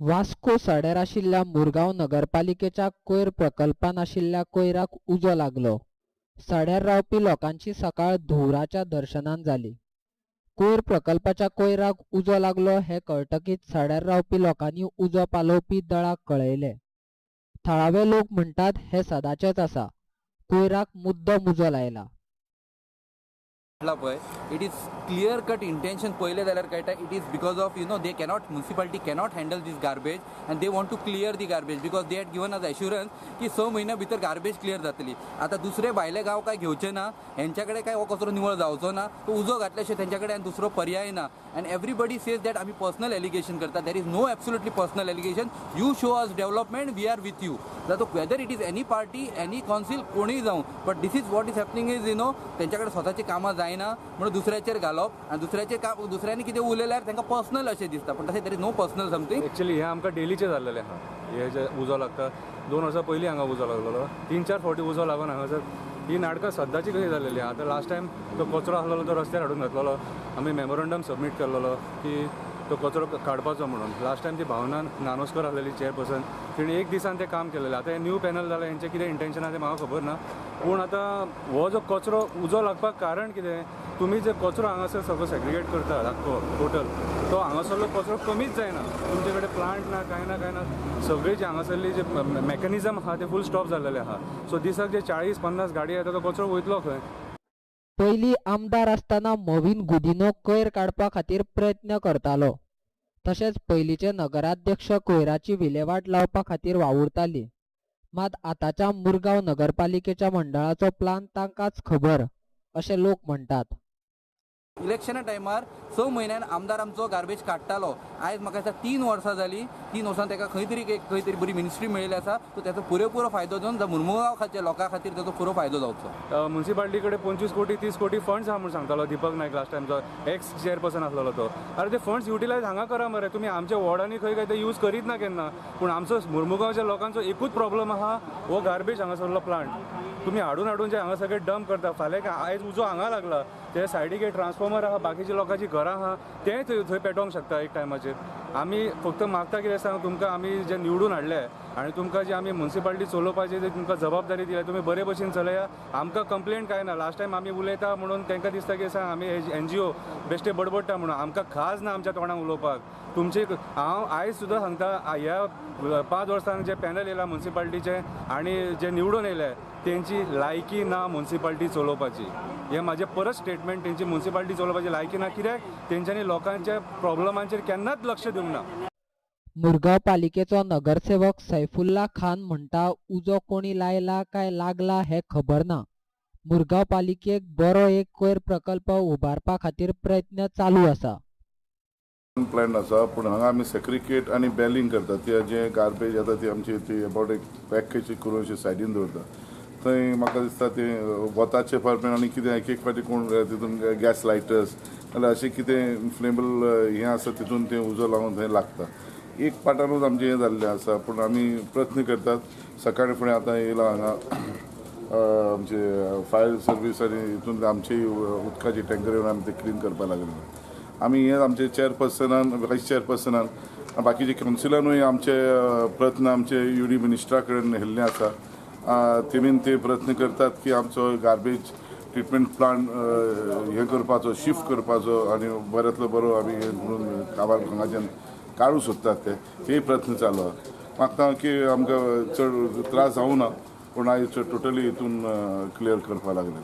वास्को सड्यार आशिल्ल्या मुरगांव नगरपालिकेच्या कोयर प्रकल्पान आशिल्ल्या कोयराक उजो लागलो। सड्यार रावपी लोकांची सकाळ धुवराच्या दर्शनान जाली। कोयर प्रकल्पाच्या कोयराक उजो लागलो हे कळटकीत सड्यार रावपी लोकांनी उजो पालोवपी दळाक कळयले। थळावे लोक म्हणटात हे सदाचेच आसा, कोयराक मुद्दम उजो लायला। It is clear cut intention पहिले जाल्यार कळटा it is because of they cannot municipality cannot handle this garbage and they want to clear the garbage because they had given us assurance की 6 महिन्या भितर garbage clear जातली। आता दुसरे भायले गाव काय घेवचे ना, यांच्याकडे काय हो कचरो निवळ जावचो ना, तो उजो घातल्याशिवाय त्यांच्याकडे आणि दुसरो पर्याय ना। and everybody says that आम्ही पर्सनल एलिगेशन करता, there is no absolutely personal allegation, you show us development, we are with you। जातो whether it is any party any council कोणी जाऊ, but this is what is happening is त्यांच्याकडे स्वतःची कामं जायना म्हणून दुसऱ्याचेर घालप आणि दुसऱ्याचे काम दुसऱ्यांनी कितें उलयल्यार तांकां पर्सनल अशें दिसता, पण तशें there is no personal something. Actually हे आमकां डेलीचें जाल्लेलें आहा, हे जे उजो लागता 2 वर्सां पयलीं हांगा उजो लागलेलो, 3-4 फावटी उजो लागून हांगासर ही नाटकां सद्दाची कशी जाल्लेली। आतां लास्ट टायम तो कचरो आसलेलो तो रस्त्यार हाडून घातलेलो, आमी मेमोरंडम सबमीट केल्लो की तो कचरो काडपाचो म्हणून। लास्ट टायम ती भावना नानोस्कर आसलेली चेअरपर्सन, तिणें एक दिसान तें काम केलेलें। आतां हे न्यू पॅनल जालें, हेंचें कितें इंटेंशन आहा तें म्हाका खबर ना, पूण आतां हो जो कचरो उजो लागपाक कारण कितें, तुमी जे कचरो हांगासर सगळो सेग्रिगेट करता आख्खो टोटल, तो हांगासरलो कचरो कमीच जायना, तुमचे कडेन प्लांट ना कांय ना, सगळी जी हांगासरली जे मेकॅनिझम आहा ते फूल स्टॉप जाल्लेले आहा। सो दिसाक जे 40-50 गाडी येता तो कचरो वयतलो खंय। पयलीं आमदार आसतना मोविन गुदिनो कोयर काडपा खातीर प्रयत्न करतालो, तशेंच पयलींचे नगराध्यक्ष कोयराची विलेवाट लावपा खातीर वावुरताली। मात आतांच्या मुरगांव नगरपालिकेच्या मंडळाचो प्लान तांकांच खबर अशें लोक म्हणटात। इलेक्शना टायमार 6 म्हयन्यान आमदार आमचो गार्बेज काडटालो, आयज म्हाका दिसता 3 वर्सां जाली, 3 वर्सां ताका खंय तरी बरी मिनिस्ट्री मेळिल्ली आसा, सो ताचो पुरेपूर फायदो घेवन मुरमुगांव खातीर लोकां खातीर ताचो पुरो फायदो जावचो। म्युनिसिपालिटी कडेन 25 कोटी 30 कोटी फंड्स आहा म्हूण सांगतालो दीपक नायक लास्ट टायमचो एक्स चेअरपर्सन आसलेलो तो। अरे ते फंड्स युटिलायज हांगा करा मरे, तुमी आमच्या वॉर्डांनी खंय ते यूज करीत ना केन्ना, पूण आमचो मुरमुगांवच्या लोकांचो एकूच प्रॉब्लम आहा, हो गार्बेज हांगासरलो प्लांट तुम्ही हाडून जे हांगा सगळे डंप करता। फाल्यां आयज उजो हांगा लागला, ते सायडीक एक ट्रान्सफॉर्मर आहा, बाकीची लोकांची घरां आहा, तेंय थंय पेटोवंक शकता एक टायमाचेर। आमी फक्त मागता कितें सांग तुमकां, आमी जे निवडून हाडले आनी तुमकां जी आमी म्युनिसिपालिटी चलोवपाची जी तुमकां जबाबदारी दिल्या, तुमी बरे भशेन चलया, आमकां कंप्लेंट काय ना। लास्ट टायम आमी उलयता म्हणून तांकां दिसता की सांग आमी NGO बेश्टे बडबडटा म्हणून, आमकां खाज ना आमच्या तोंडाक उलोवपाक। तुमचे हांव आयज सुद्दां सांगता, ह्या 5 वर्सांक जे पॅनल येयला म्युनिसिपालिटीचे आनी जे निवडून येयले तेंची लायकी ना म्युनिसिपालिटी चलोवपाची। हे म्हाजें परत स्टेटमेंट, तेंची म्युनिसिपालिटी चलोवपाची लायकी ना, कित्याक तेंच्यांनी लोकांच्या प्रॉब्लमांचेर केन्नाच लक्ष दिवंक ना। मुरगांव पालिकेचो नगरसेवक सैफुल्ला खान म्हणटा उजो कोणी लायला काय लागला हे खबर ना। मुरगांव पालिकेक बरो एक कोयर प्रकल्प उबारपा खातीर प्रयत्न चालू आसा। प्लॅन आसा, पूण हांगा आमी सेग्रिगेट आनी बॅलिंग करता, ते जे गार्बेज येता ती आमची ती अबावट एक पॅकेज करून अशी सायडीन दवरता। थंय म्हाका दिसता ते वताचे फावटी आनी कितें एक फावटी कोण तितून गॅस लायटर्स नाल्यार अशें कितें फ्लेमेबल हें आसा तितून तें उजो लावन थंय लागता। एक पाटानूच आमचें हें जाल्लें आसा, पूण आमी प्रयत्न करतात। सकाळी फुडें आतां येयला हांगा आमचे फायर सर्वीस आनी हितून आमची उदकाची टँकर येवन आमी ते क्लीन करपाक लागले। आमी हे आमचे चेअरपर्सनान वायस चेअरपर्सनान बाकीचे कावन्सिलानूय आमचे प्रयत्न आमचे UD मिनिस्टरा कडेन हेल्ले आसा। तेमीन ते प्रयत्न करतात की आमचो गार्बेज ट्रिटमेंट प्लांट हे करपाचो, शिफ्ट करपाचो आनी बऱ्यांतलो बरो आमी म्हणून काबार हांगाच्यान काडूं सोदतात ते प्रयत्न चालू आहा। मागता की आमकां चड त्रास जावं ना, पूण आयज टोटली हितून क्लियर करपा लागले।